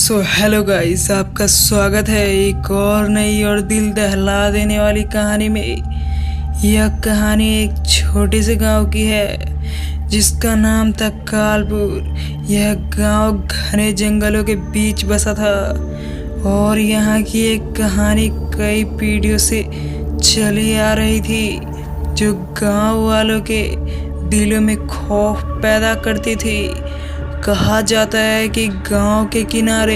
Hello guys, आपका स्वागत है एक और नई और दिल दहला देने वाली कहानी में। यह कहानी एक छोटे से गांव की है जिसका नाम था कालपुर। यह गांव घने जंगलों के बीच बसा था और यहाँ की एक कहानी कई पीढ़ियों से चली आ रही थी जो गांव वालों के दिलों में खौफ पैदा करती थी। कहा जाता है कि गांव के किनारे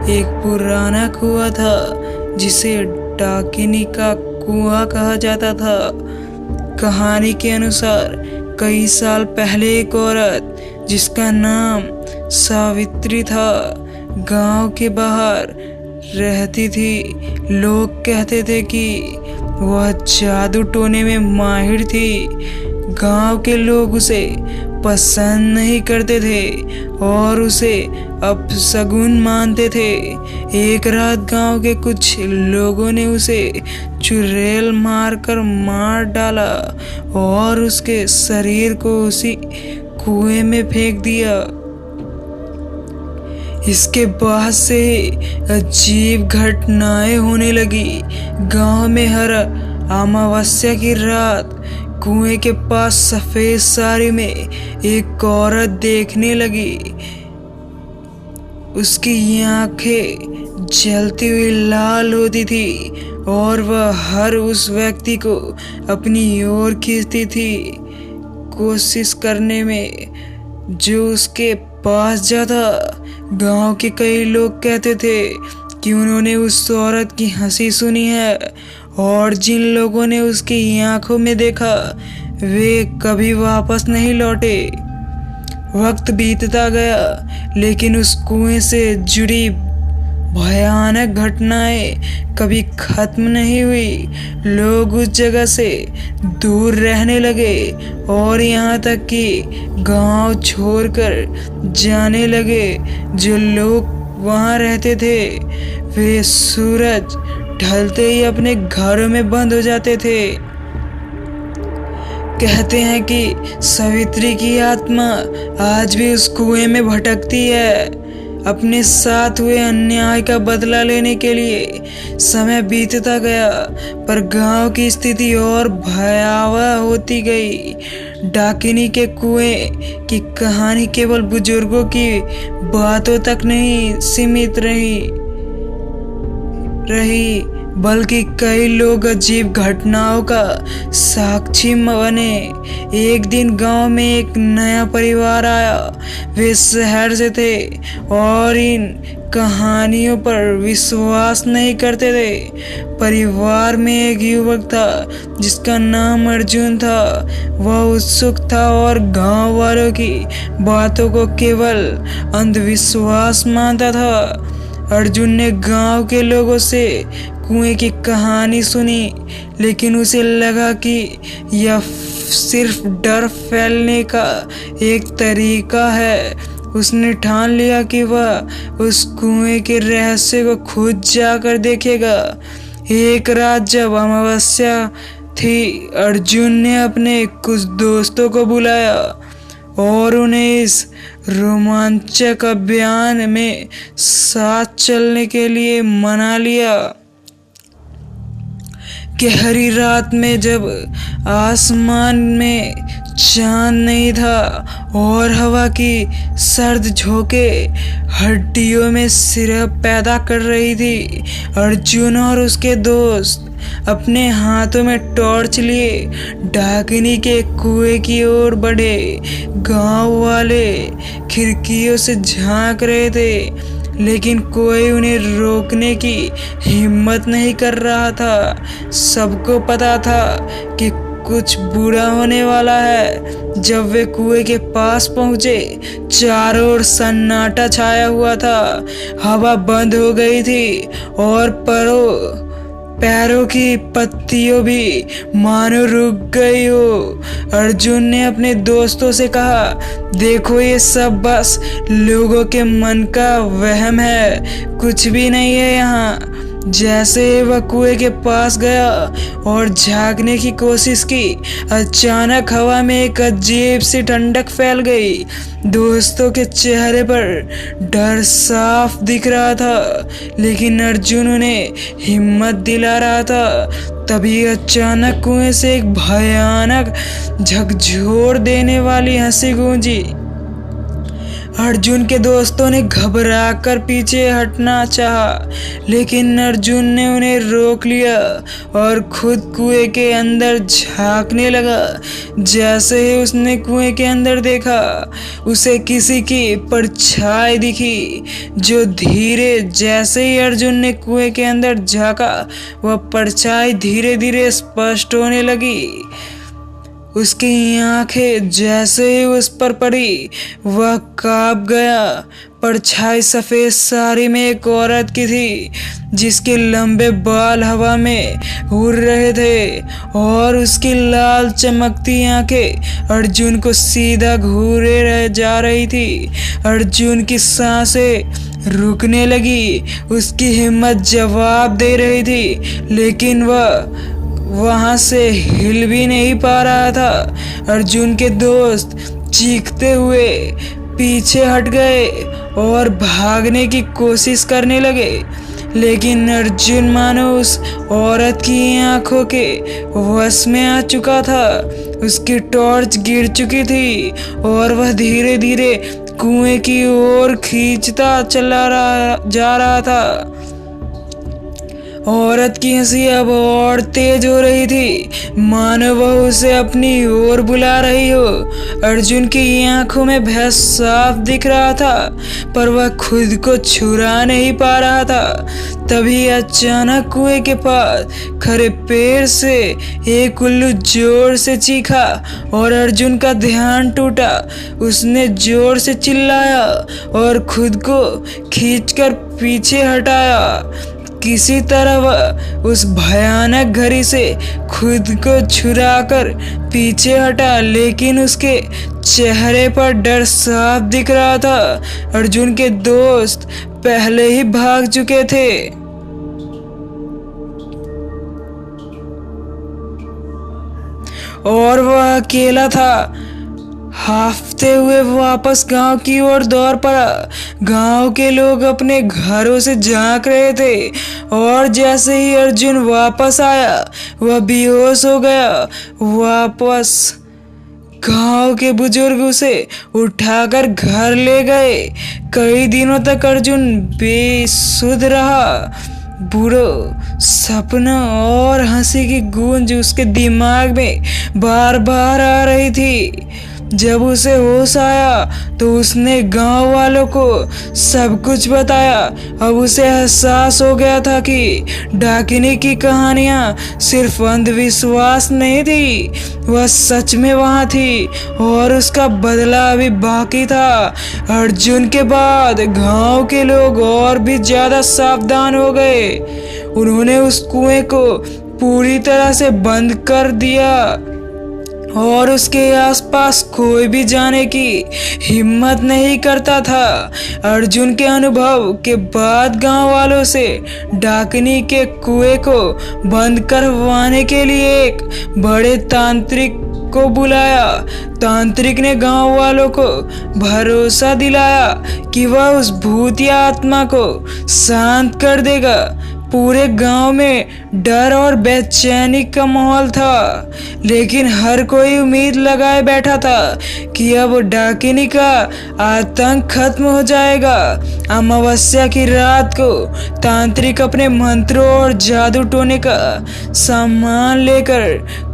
एक पुराना कुआं था जिसे डाकिनी का कुआं कहा जाता था। कहानी के अनुसार कई साल पहले एक औरत जिसका नाम सावित्री था गांव के बाहर रहती थी। लोग कहते थे कि वह जादू टोने में माहिर थी। गांव के लोग उसे पसंद नहीं करते थे और उसे अपशगुन मानते थे। एक रात गांव के कुछ लोगों ने उसे चुड़ैल मारकर मार डाला और उसके शरीर को उसी कुएं में फेंक दिया। इसके बाद से अजीब घटनाएं होने लगी। गांव में हर अमावस्या की रात कुएं के पास सफेद साड़ी में एक औरत देखने लगी। उसकी आंखें जलती हुई लाल होती थी और वह हर उस व्यक्ति को अपनी ओर खींचती थी कोशिश करने में जो उसके पास जाता। गांव के कई लोग कहते थे कि उन्होंने उस औरत की हंसी सुनी है और जिन लोगों ने उसकी आंखों में देखा वे कभी वापस नहीं लौटे। वक्त बीतता गया लेकिन उस कुएं से जुड़ी भयानक घटनाएं कभी खत्म नहीं हुई। लोग उस जगह से दूर रहने लगे और यहाँ तक कि गांव छोड़कर जाने लगे। जो लोग वहाँ रहते थे वे सूरज ढलते ही अपने घरों में बंद हो जाते थे। कहते हैं कि सावित्री की आत्मा आज भी उस कुएं में भटकती है अपने साथ हुए अन्याय का बदला लेने के लिए। समय बीतता गया पर गांव की स्थिति और भयावह होती गई। डाकिनी के कुएं की कहानी केवल बुजुर्गों की बातों तक नहीं सीमित रही बल्कि कई लोग अजीब घटनाओं का साक्षी बने। एक दिन गांव में एक नया परिवार आया। वे शहर से थे और इन कहानियों पर विश्वास नहीं करते थे। परिवार में एक युवक था जिसका नाम अर्जुन था। वह उत्सुक था और गांव वालों की बातों को केवल अंधविश्वास मानता था। अर्जुन ने गांव के लोगों से कुएं की कहानी सुनी लेकिन उसे लगा कि यह सिर्फ डर फैलने का एक तरीका है। उसने ठान लिया कि वह उस कुएं के रहस्य को खुद जाकर देखेगा। एक रात जब अमावस्या थी अर्जुन ने अपने कुछ दोस्तों को बुलाया और उन्हें इस रोमांचक अभियान में साथ चलने के लिए मना लिया। गहरी रात में जब आसमान में चांद नहीं था और हवा की सर्द झोंके हड्डियों में सिरप पैदा कर रही थी, अर्जुन और उसके दोस्त अपने हाथों में टॉर्च लिए डाकिनी के कुएं की ओर बढ़े। गांव वाले खिड़कियों से झांक रहे थे लेकिन कोई उन्हें रोकने की हिम्मत नहीं कर रहा था। सबको पता था कि कुछ बुरा होने वाला है। जब वे कुएं के पास पहुंचे चारों ओर सन्नाटा छाया हुआ था। हवा बंद हो गई थी और पैरों की पत्तियों भी मानो रुक गई हो। अर्जुन ने अपने दोस्तों से कहा, देखो ये सब बस लोगों के मन का वहम है, कुछ भी नहीं है यहाँ। जैसे ही वह कुएं के पास गया और झांकने की कोशिश की, अचानक हवा में एक अजीब सी ठंडक फैल गई। दोस्तों के चेहरे पर डर साफ दिख रहा था, लेकिन अर्जुन उन्हें हिम्मत दिला रहा था। तभी अचानक कुएं से एक भयानक झकझोर देने वाली हंसी गूंजी। अर्जुन के दोस्तों ने घबराकर पीछे हटना चाहा, लेकिन अर्जुन ने उन्हें रोक लिया और खुद कुएं के अंदर झांकने लगा। जैसे ही उसने कुएं के अंदर देखा, उसे किसी की परछाई दिखी, जो धीरे जैसे ही अर्जुन ने कुएं के अंदर झांका, वह परछाई धीरे धीरे स्पष्ट होने लगी। उसकी आंखें जैसे ही उस पर पड़ी, वह कांप गया। परछाई सफेद साड़ी में एक औरत की थी, जिसके लंबे बाल हवा में उड़ रहे थे और उसकी लाल चमकती आंखें अर्जुन को सीधा घूरे रह जा रही थी। अर्जुन की सांसें रुकने लगी, उसकी हिम्मत जवाब दे रही थी, लेकिन वह वहां से हिल भी नहीं पा रहा था। अर्जुन के दोस्त चीखते हुए पीछे हट गए और भागने की कोशिश करने लगे, लेकिन अर्जुन मानो उस औरत की आंखों के वश में आ चुका था। उसकी टॉर्च गिर चुकी थी और वह धीरे धीरे कुएं की ओर खींचता जा रहा था। औरत की हंसी अब और तेज हो रही थी, मानो वह उसे अपनी ओर बुला रही हो। अर्जुन की आंखों में भय साफ दिख रहा था, पर वह खुद को छुड़ा नहीं पा रहा था। तभी अचानक कुएं के पास खड़े पेड़ से एक उल्लू जोर से चीखा और अर्जुन का ध्यान टूटा। उसने जोर से चिल्लाया और खुद को खींचकर पीछे हटाया। किसी तरह वह उस भयानक घड़ी से खुद को छुड़ाकर पीछे हटा, लेकिन उसके चेहरे पर डर साफ दिख रहा था। अर्जुन के दोस्त पहले ही भाग चुके थे और वह अकेला था। हाफते हुए वापस गांव की ओर दौड़ पड़ा। गांव के लोग अपने घरों से झांक रहे थे और जैसे ही अर्जुन वापस आया, वह बेहोश हो गया। वापस गांव के बुजुर्ग उसे उठाकर घर ले गए। कई दिनों तक अर्जुन बेसुध रहा। बुरे सपना और हंसी की गूंज उसके दिमाग में बार बार आ रही थी। जब उसे होश आया तो उसने गांव वालों को सब कुछ बताया। अब उसे एहसास हो गया था कि डाकिनी की कहानियां सिर्फ अंधविश्वास नहीं थी, वह सच में वहां थी और उसका बदला अभी बाकी था। अर्जुन के बाद गांव के लोग और भी ज्यादा सावधान हो गए। उन्होंने उस कुएं को पूरी तरह से बंद कर दिया और उसके आसपास कोई भी जाने की हिम्मत नहीं करता था। अर्जुन के अनुभव के बाद गांव वालों से डाकिनी के कुएं को बंद करवाने के लिए एक बड़े तांत्रिक को बुलाया। तांत्रिक ने गांव वालों को भरोसा दिलाया कि वह उस भूत या आत्मा को शांत कर देगा। पूरे गांव में डर और बेचैनी का माहौल था, लेकिन हर कोई उम्मीद लगाए बैठा था कि अब डाकिनी का आतंक खत्म हो जाएगा। अमावस्या की रात को तांत्रिक अपने मंत्रों और जादू टोने का सामान लेकर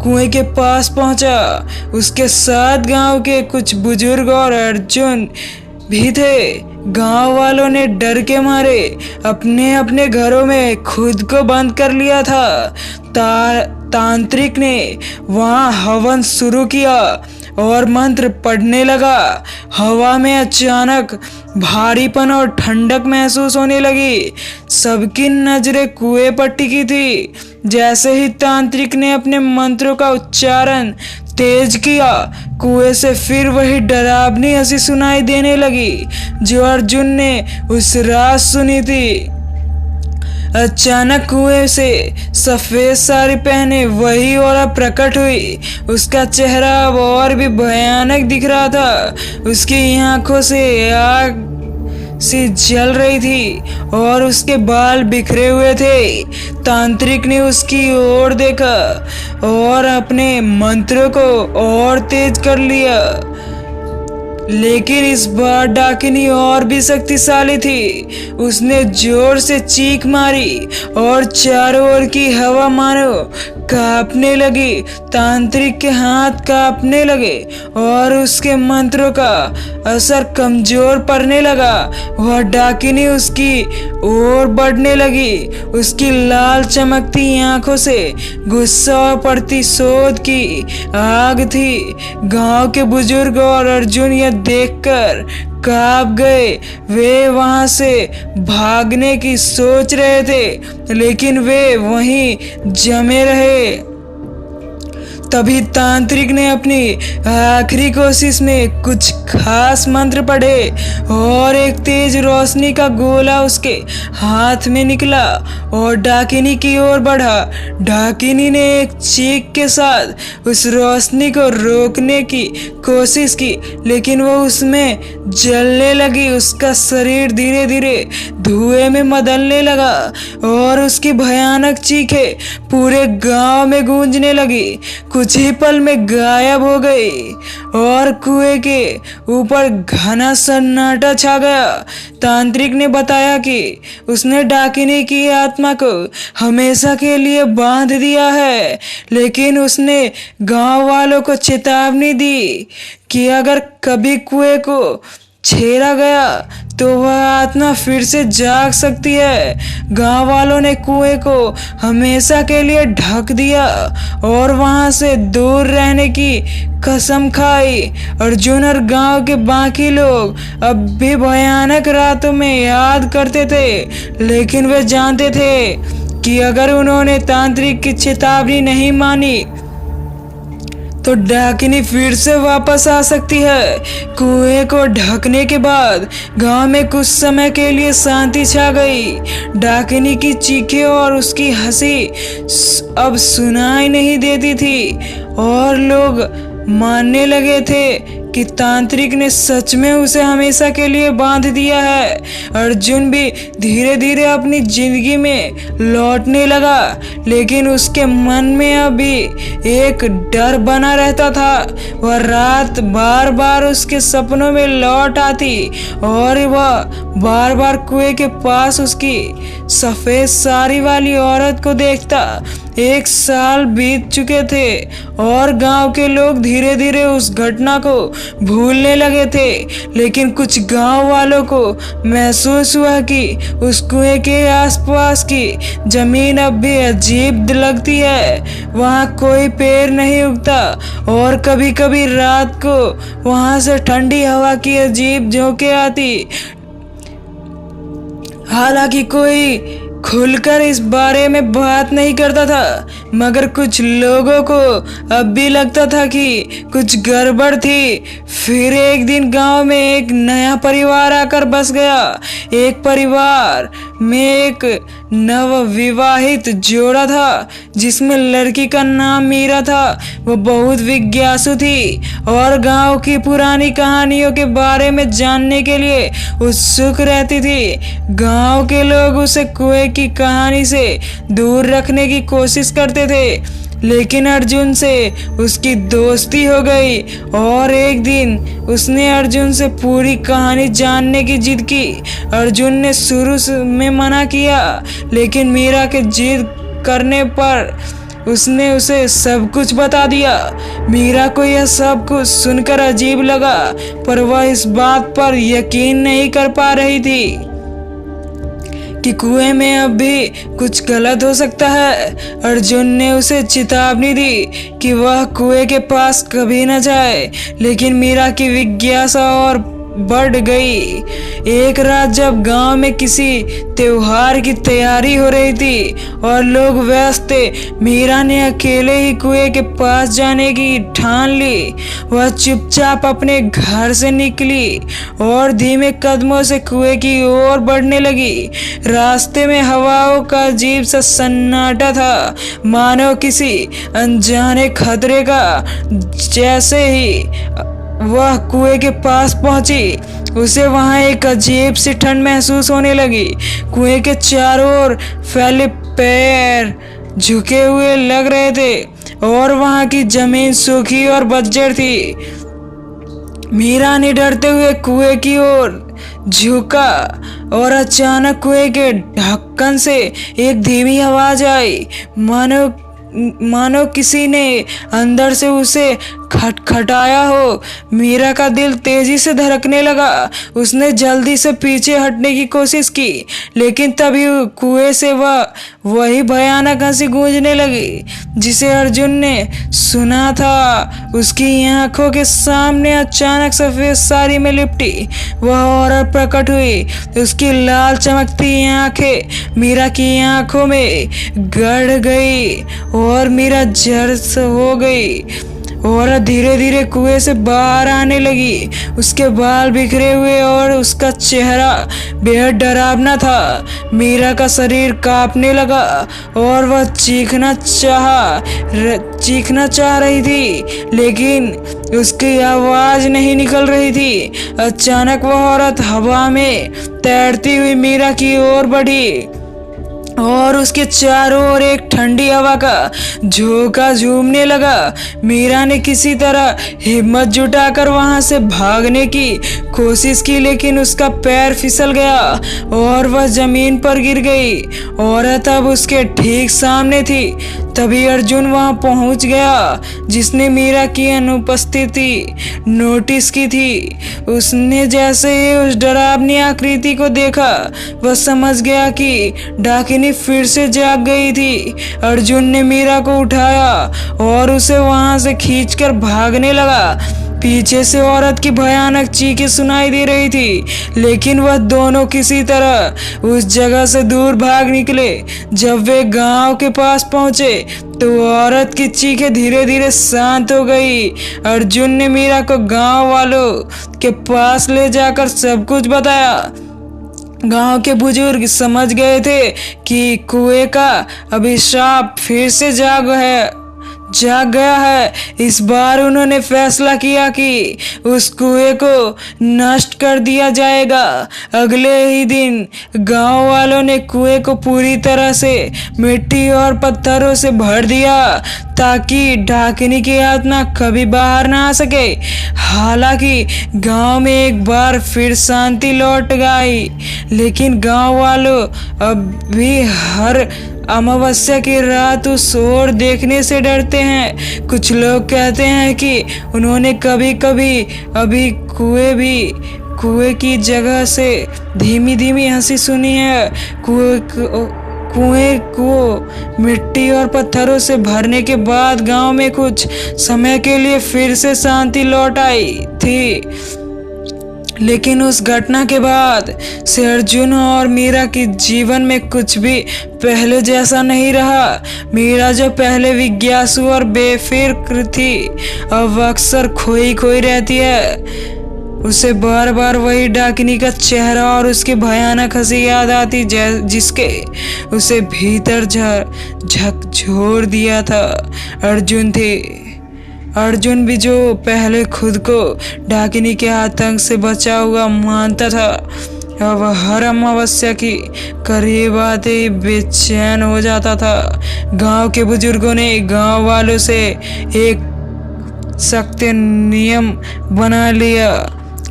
कुएं के पास पहुंचा। उसके साथ गांव के कुछ बुजुर्ग और अर्जुन भी थे। गांव वालों ने डर के मारे अपने अपने घरों में खुद को बंद कर लिया था। तांत्रिक ने वहां हवन शुरू किया और मंत्र पढ़ने लगा। हवा में अचानक भारीपन और ठंडक महसूस होने लगी। सबकी नजरें कुएं पर टिकी थी। जैसे ही तांत्रिक ने अपने मंत्रों का उच्चारण तेज किया, कुएं से फिर वही डरावनी हंसी सुनाई देने लगी जो अर्जुन ने उस रात सुनी थी। अचानक कुएं से सफेद साड़ी पहने वही औरत प्रकट हुई। उसका चेहरा अब और भी भयानक दिख रहा था। उसकी आंखों से आग सी जल रही थी और उसके बाल बिखरे हुए थे। तांत्रिक ने उसकी ओर देखा और अपने मंत्र को और तेज कर लिया, लेकिन इस बार डाकिनी और भी शक्तिशाली थी। उसने जोर से चीख मारी और चारों ओर की हवा मानो कांपने लगी। तांत्रिक के हाथ कांपने लगे और उसके मंत्रों का असर कमजोर पड़ने लगा। वह डाकिनी उसकी ओर बढ़ने लगी। उसकी लाल चमकती आंखों से गुस्सा और प्रतिशोध की आग थी। गांव के बुजुर्ग और अर्जुन यह देखकर कांप गए। वे वहां से भागने की सोच रहे थे, लेकिन वे वहीं जमे रहे। तभी तांत्रिक ने अपनी आखिरी कोशिश में कुछ खास मंत्र पढ़े और एक तेज रोशनी का गोला उसके हाथ में निकला और डाकिनी की ओर बढ़ा। डाकिनी ने एक चीख के साथ उस रोशनी को रोकने की कोशिश की, लेकिन वो उसमें जलने लगी। उसका शरीर धीरे धीरे धुएं में बदलने लगा और उसकी भयानक चीखें पूरे गांव में गूंजने लगी। कुछ ही पल में गायब हो गई और कुएं के ऊपर घना सन्नाटा छा गया। तांत्रिक ने बताया कि उसने डाकिनी की आत्मा को हमेशा के लिए बांध दिया है, लेकिन उसने गांव वालों को चेतावनी दी कि अगर कभी कुएं को छेड़ा गया तो वह आत्मा फिर से जाग सकती है। गांव वालों ने कुएं को हमेशा के लिए ढक दिया और वहां से दूर रहने की कसम खाई। अर्जुन और गांव के बाकी लोग अब भी भयानक रातों में याद करते थे, लेकिन वे जानते थे कि अगर उन्होंने तांत्रिक की चेतावनी नहीं मानी तो डाकिनी फिर से वापस आ सकती है। कुएं को ढकने के बाद गांव में कुछ समय के लिए शांति छा गई। डाकिनी की चीखें और उसकी हंसी अब सुनाई नहीं देती थी और लोग मानने लगे थे कि तांत्रिक ने सच में उसे हमेशा के लिए बांध दिया है। अर्जुन भी धीरे धीरे अपनी जिंदगी में लौटने लगा, लेकिन उसके मन में अभी एक डर बना रहता था। वह रात बार बार उसके सपनों में लौट आती और वह बार बार कुएं के पास उसकी सफेद साड़ी वाली औरत को देखता। 1 साल बीत चुके थे और गांव के लोग धीरे धीरे उस घटना को भूलने लगे थे, लेकिन कुछ गांव वालों को महसूस हुआ कि उस कुएं के आसपास की जमीन अब भी अजीब लगती है। वहां कोई पेड़ नहीं उगता और कभी कभी रात को वहां से ठंडी हवा की अजीब झोंके आती। हालांकि कोई खुलकर इस बारे में बात नहीं करता था, मगर कुछ लोगों को अब भी लगता था कि कुछ गड़बड़ थी। फिर एक दिन गांव में एक नया परिवार आकर बस गया। एक परिवार में एक नवविवाहित जोड़ा था जिसमें लड़की का नाम मीरा था। वो बहुत जिज्ञासु थी और गांव की पुरानी कहानियों के बारे में जानने के लिए उत्सुक रहती थी। गांव के लोग उसे कुएं की कहानी से दूर रखने की कोशिश करते थे, लेकिन अर्जुन से उसकी दोस्ती हो गई और एक दिन उसने अर्जुन से पूरी कहानी जानने की जिद की। अर्जुन ने शुरू में मना किया, लेकिन मीरा के जिद करने पर उसने उसे सब कुछ बता दिया। मीरा को यह सब कुछ सुनकर अजीब लगा, पर वह इस बात पर यकीन नहीं कर पा रही थी कि कुएं में अब भी कुछ गलत हो सकता है। अर्जुन ने उसे चेतावनी दी कि वह कुएं के पास कभी न जाए, लेकिन मीरा की जिज्ञासा और बढ़ गई। एक रात जब गांव में किसी त्योहार की तैयारी हो रही थी और लोग व्यस्त थे, मीरा ने अकेले ही कुएं के पास जाने की ठान ली। वह चुपचाप अपने घर से निकली और धीमे कदमों से कुएं की ओर बढ़ने लगी। रास्ते में हवाओं का अजीब सा सन्नाटा था, मानो किसी अनजाने खतरे का। जैसे ही वह कुएं के पास पहुंची, उसे वहां एक अजीब सी ठंड महसूस होने लगी। कुएं के चारों ओर फैले पैर झुके हुए लग रहे थे और वहां की जमीन सूखी और बंजर थी। मीरा ने डरते हुए कुएं की ओर झुका और अचानक कुएं के ढक्कन से एक धीमी आवाज आई, मानो किसी ने अंदर से उसे खटखटाया हो। मीरा का दिल तेजी से धड़कने लगा। उसने जल्दी से पीछे हटने की कोशिश की, लेकिन तभी कुएं से वही भयानक हंसी गूंजने लगी जिसे अर्जुन ने सुना था। उसकी आंखों के सामने अचानक सफेद साड़ी में लिपटी वह औरत प्रकट हुई। उसकी लाल चमकती आंखें मीरा की आंखों में गड़ गई और मीरा झर हो गई। औरत धीरे धीरे कुएं से बाहर आने लगी। उसके बाल बिखरे हुए और उसका चेहरा बेहद डरावना था। मीरा का शरीर कांपने लगा और वह चीखना चाह रही थी, लेकिन उसकी आवाज नहीं निकल रही थी। अचानक वह औरत हवा में तैरती हुई मीरा की ओर बढ़ी और उसके चारों ओर एक ठंडी हवा का झोंका झूमने लगा। मीरा ने किसी तरह हिम्मत जुटाकर वहां से भागने की कोशिश की, लेकिन उसका पैर फिसल गया और वह जमीन पर गिर गई। औरत अब उसके ठीक सामने थी। तभी अर्जुन वहां पहुंच गया, जिसने मीरा की अनुपस्थिति नोटिस की थी। उसने जैसे ही उस डरावनी आकृति को देखा, वह समझ गया कि डाकिनी फिर से जाग गई थी। अर्जुन ने मीरा को उठाया और उसे वहां से खींचकर भागने लगा। पीछे से औरत की भयानक चीखें सुनाई दे रही थी, लेकिन वह दोनों किसी तरह उस जगह से दूर भाग निकले। जब वे गांव के पास पहुंचे तो औरत की चीखें धीरे धीरे शांत हो गई। अर्जुन ने मीरा को गांव वालों के पास ले जाकर सब कुछ बताया। गांव के बुजुर्ग समझ गए थे कि कुएं का अभिशाप फिर से जाग गया है। इस बार उन्होंने फैसला किया कि उस कुएं को नष्ट कर दिया जाएगा। अगले ही दिन गांव वालों ने कुएं को पूरी तरह से मिट्टी और पत्थरों से भर दिया, ताकि डाकिनी की आत्मा कभी बाहर ना आ सके। हालांकि गांव में एक बार फिर शांति लौट गई, लेकिन गांव वालों अब भी हर अमावस्या की रात उस ओर देखने से डरते हैं। कुछ लोग कहते हैं कि उन्होंने कभी कभी अभी कुएं की जगह से धीमी धीमी हंसी सुनी है। कुएं को मिट्टी और पत्थरों से भरने के बाद गांव में कुछ समय के लिए फिर से शांति लौट आई थी। लेकिन उस घटना के बाद से अर्जुन और मीरा के जीवन में कुछ भी पहले जैसा नहीं रहा। मीरा जो पहले जिज्ञासु और बेफिक्र थी, अब अक्सर खोई रहती है। उसे बार बार वही डाकिनी का चेहरा और उसकी भयानक हंसी याद आती, जिसके उसे भीतर झकझोर दिया था। अर्जुन भी जो पहले खुद को डाकिनी के आतंक से बचा हुआ मानता था, अब हर अमावस्या की करीब आते ही बेचैन हो जाता था। गांव के बुजुर्गों ने गांव वालों से एक सख्त नियम बना लिया,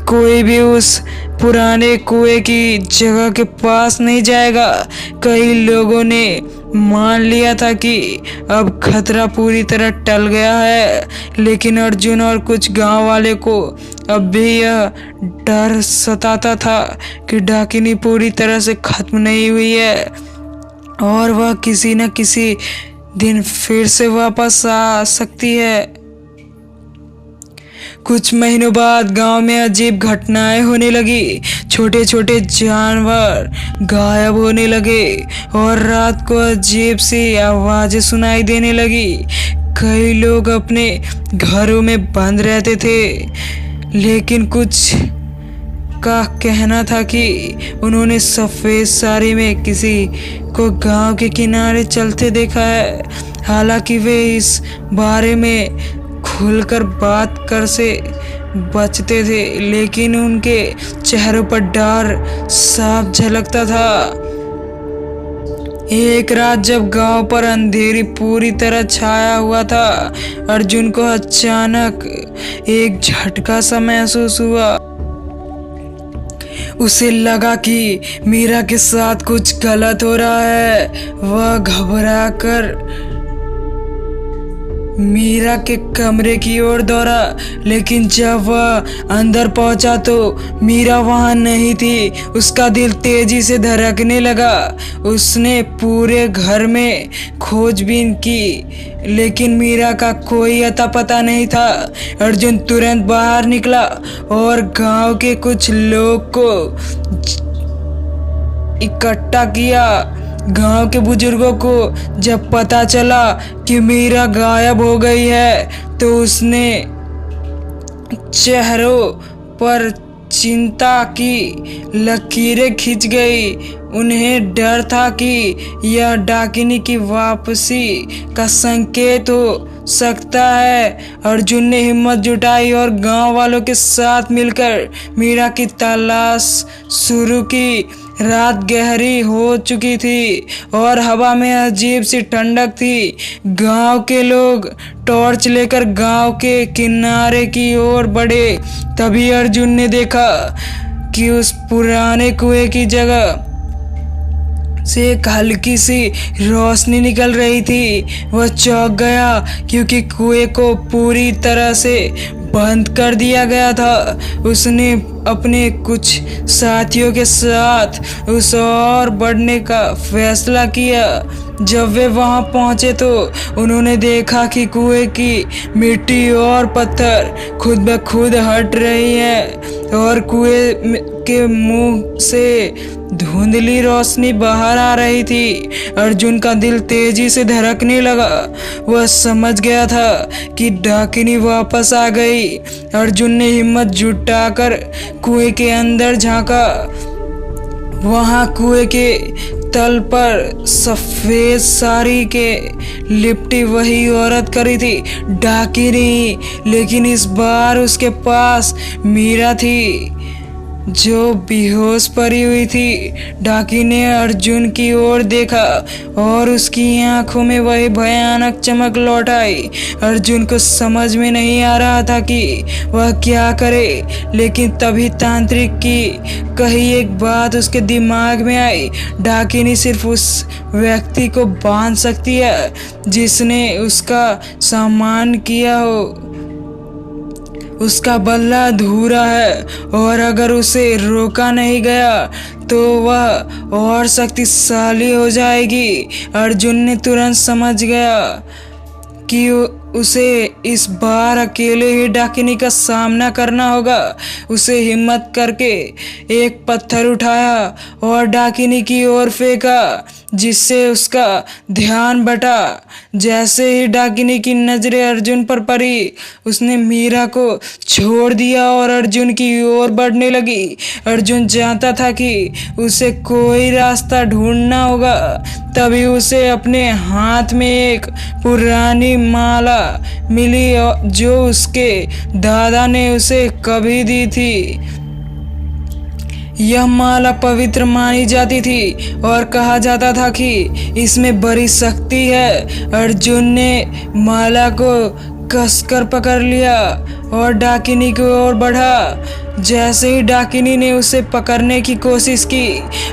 कोई भी उस पुराने कुएं की जगह के पास नहीं जाएगा। कई लोगों ने मान लिया था कि अब खतरा पूरी तरह टल गया है, लेकिन अर्जुन और कुछ गांव वाले को अब भी यह डर सताता था कि डाकिनी पूरी तरह से खत्म नहीं हुई है और वह किसी न किसी दिन फिर से वापस आ सकती है। कुछ महीनों बाद गांव में अजीब घटनाएं होने लगी। छोटे छोटे जानवर गायब होने लगे और रात को अजीब सी आवाजें सुनाई देने लगी। कई लोग अपने घरों में बंद रहते थे, लेकिन कुछ का कहना था कि उन्होंने सफ़ेद साड़ी में किसी को गांव के किनारे चलते देखा है। हालांकि वे इस बारे में खुलकर बात कर से बचते थे, लेकिन उनके चेहरों पर डर साफ झलकता था। एक रात जब गांव पर अंधेरी पूरी तरह छाया हुआ था, अर्जुन को अचानक एक झटका सा महसूस हुआ। उसे लगा कि मीरा के साथ कुछ गलत हो रहा है। वह घबराकर मीरा के कमरे की ओर दौड़ा, लेकिन जब वह अंदर पहुंचा तो मीरा वहां नहीं थी। उसका दिल तेजी से धड़कने लगा। उसने पूरे घर में खोजबीन की, लेकिन मीरा का कोई अता पता नहीं था। अर्जुन तुरंत बाहर निकला और गांव के कुछ लोग को इकट्ठा किया। गांव के बुजुर्गों को जब पता चला कि मीरा गायब हो गई है तो उसने चेहरों पर चिंता की लकीरें खिंच गई। उन्हें डर था कि यह डाकिनी की वापसी का संकेत हो सकता है। अर्जुन ने हिम्मत जुटाई और गांव वालों के साथ मिलकर मीरा की तलाश शुरू की। रात गहरी हो चुकी थी और हवा में अजीब सी ठंडक थी। गांव के लोग टॉर्च लेकर गांव के किनारे की ओर बढ़े। तभी अर्जुन ने देखा कि उस पुराने कुएं की जगह से एक हल्की सी रोशनी निकल रही थी। वह चौंक गया क्योंकि कुएं को पूरी तरह से बंद कर दिया गया था। उसने अपने कुछ साथियों के साथ उस ओर बढ़ने का फैसला किया। जब वे वहां पहुंचे तो उन्होंने देखा कि कुएं की मिट्टी और पत्थर खुद ब खुद हट रही है और कुएं के मुंह से धुंधली रोशनी बाहर आ रही थी। अर्जुन का दिल तेजी से धड़कने लगा। वह समझ गया था कि डाकिनी वापस आ गई। अर्जुन ने हिम्मत जुटाकर कुएं के अंदर झांका। वहां कुएं के तल पर सफेद साड़ी के लिपटी वही औरत खड़ी थी, डाकिनी। लेकिन इस बार उसके पास मीरा थी जो बेहोश पड़ी हुई थी। डाकिनी ने अर्जुन की ओर देखा और उसकी आंखों में वही भयानक चमक लौट आई। अर्जुन को समझ में नहीं आ रहा था कि वह क्या करे, लेकिन तभी तांत्रिक की कही एक बात उसके दिमाग में आई। डाकिनी सिर्फ उस व्यक्ति को बांध सकती है जिसने उसका सम्मान किया हो। उसका बदला अधूरा है और अगर उसे रोका नहीं गया तो वह और शक्तिशाली हो जाएगी। अर्जुन ने तुरंत समझ गया कि उसे इस बार अकेले ही डाकिनी का सामना करना होगा। उसे हिम्मत करके एक पत्थर उठाया और डाकिनी की ओर फेंका, जिससे उसका ध्यान बटा। जैसे ही डाकिनी की नजरें अर्जुन पर पड़ी, उसने मीरा को छोड़ दिया और अर्जुन की ओर बढ़ने लगी। अर्जुन जानता था कि उसे कोई रास्ता ढूंढना होगा। तभी उसे अपने हाथ में एक पुरानी माला मिली जो उसके दादा ने उसे कभी दी थी। यह माला पवित्र मानी जाती थी और कहा जाता था कि इसमें बड़ी शक्ति है। अर्जुन ने माला को कसकर पकड़ लिया और डाकिनी की ओर बढ़ा। जैसे ही डाकिनी ने उसे पकड़ने की कोशिश की,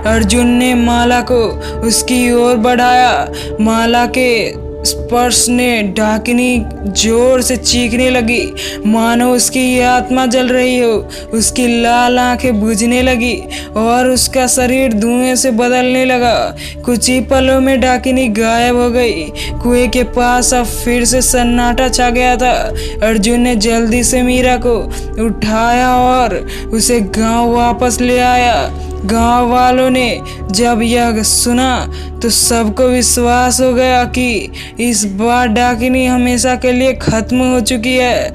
अर्जुन ने माला को उसकी ओर बढ़ाया। माला के स्पर्श ने डाकिनी जोर से चीखने लगी, मानो उसकी आत्मा जल रही हो। उसकी लाल आंखें बुझने लगी और उसका शरीर धुएं से बदलने लगा। कुछ ही पलों में डाकिनी गायब हो गई। कुएं के पास अब फिर से सन्नाटा छा गया था। अर्जुन ने जल्दी से मीरा को उठाया और उसे गांव वापस ले आया। गांव वालों ने जब यह सुना तो सबको विश्वास हो गया कि इस बार डाकिनी हमेशा के लिए खत्म हो चुकी है।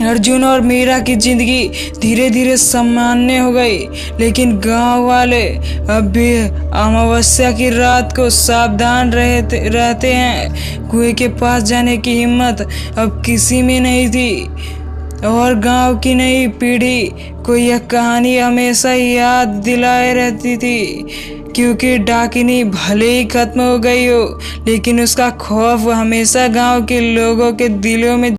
अर्जुन और मीरा की जिंदगी धीरे धीरे सामान्य हो गई, लेकिन गांव वाले अब भी अमावस्या की रात को सावधान रहते हैं। कुएं के पास जाने की हिम्मत अब किसी में नहीं थी और गांव की नई पीढ़ी को यह कहानी हमेशा याद दिलाए रहती थी, क्योंकि डाकिनी भले ही खत्म हो गई हो, लेकिन उसका खौफ हमेशा गांव के लोगों के दिलों में